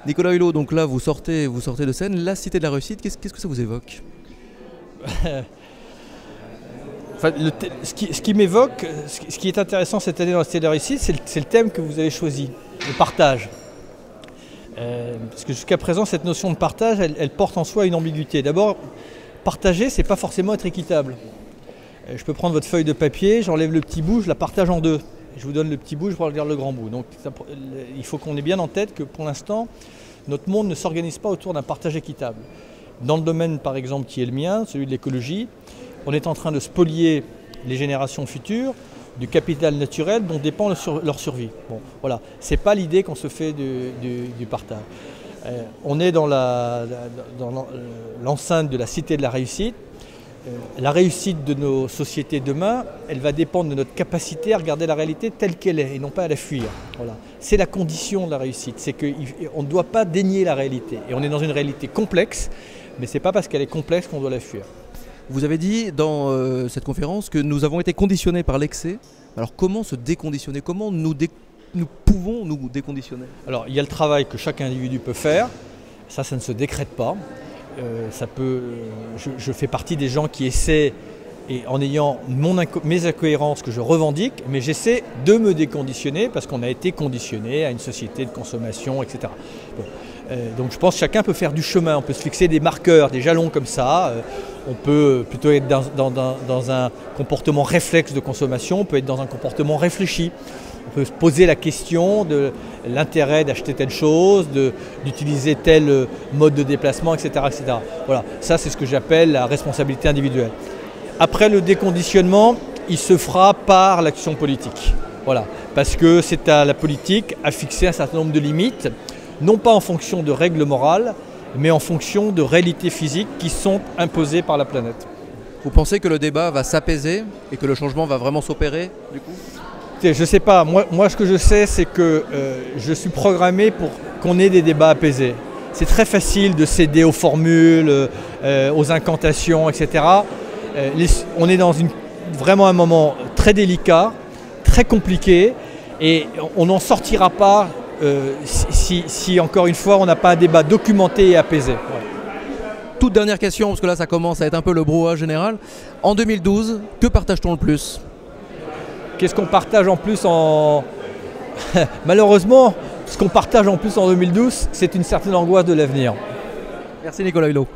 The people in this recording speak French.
Nicolas Hulot, donc là vous sortez de scène, la Cité de la Réussite, qu'est-ce que ça vous évoque? Enfin, ce qui m'évoque, ce qui est intéressant cette année dans la Cité de la Réussite, c'est le thème que vous avez choisi, le partage. Parce que jusqu'à présent, cette notion de partage, elle porte en soi une ambiguïté. D'abord, partager, c'est pas forcément être équitable. Je peux prendre votre feuille de papier, j'enlève le petit bout, je la partage en deux. Je vous donne le petit bout, je regarde le grand bout. Donc il faut qu'on ait bien en tête que pour l'instant, notre monde ne s'organise pas autour d'un partage équitable. Dans le domaine par exemple qui est le mien, celui de l'écologie, on est en train de spolier les générations futures du capital naturel dont dépend leur survie. Bon, voilà, c'est pas l'idée qu'on se fait du partage. On est dans l'enceinte de la Cité de la Réussite. La réussite de nos sociétés demain, elle va dépendre de notre capacité à regarder la réalité telle qu'elle est et non pas à la fuir. Voilà. C'est la condition de la réussite, c'est qu'on ne doit pas dénier la réalité. Et on est dans une réalité complexe, mais ce n'est pas parce qu'elle est complexe qu'on doit la fuir. Vous avez dit dans cette conférence que nous avons été conditionnés par l'excès. Alors comment se déconditionner? Comment nous pouvons nous déconditionner? Alors il y a le travail que chaque individu peut faire, ça ne se décrète pas. Je fais partie des gens qui essaient, et en ayant mes incohérences que je revendique, mais j'essaie de me déconditionner parce qu'on a été conditionné à une société de consommation, etc. Bon. Donc je pense que chacun peut faire du chemin, on peut se fixer des marqueurs, des jalons comme ça. On peut plutôt être dans un comportement réflexe de consommation, on peut être dans un comportement réfléchi. On peut se poser la question de l'intérêt d'acheter telle chose, d'utiliser tel mode de déplacement, etc. etc. Voilà, ça c'est ce que j'appelle la responsabilité individuelle. Après le déconditionnement, il se fera par l'action politique. Voilà, parce que c'est à la politique à fixer un certain nombre de limites, non pas en fonction de règles morales, mais en fonction de réalités physiques qui sont imposées par la planète. Vous pensez que le débat va s'apaiser et que le changement va vraiment s'opérer du coup? Je ne sais pas, moi ce que je sais c'est que je suis programmé pour qu'on ait des débats apaisés. C'est très facile de céder aux formules, aux incantations, etc. On est dans vraiment un moment très délicat, très compliqué et on n'en sortira pas si encore une fois on n'a pas un débat documenté et apaisé. Ouais. Toute dernière question, parce que là ça commence à être un peu le brouhaha général. En 2012, que partage-t-on le plus? Qu'est-ce qu'on partage en plus en... Malheureusement, ce qu'on partage en plus en 2012, c'est une certaine angoisse de l'avenir. Merci Nicolas Hulot.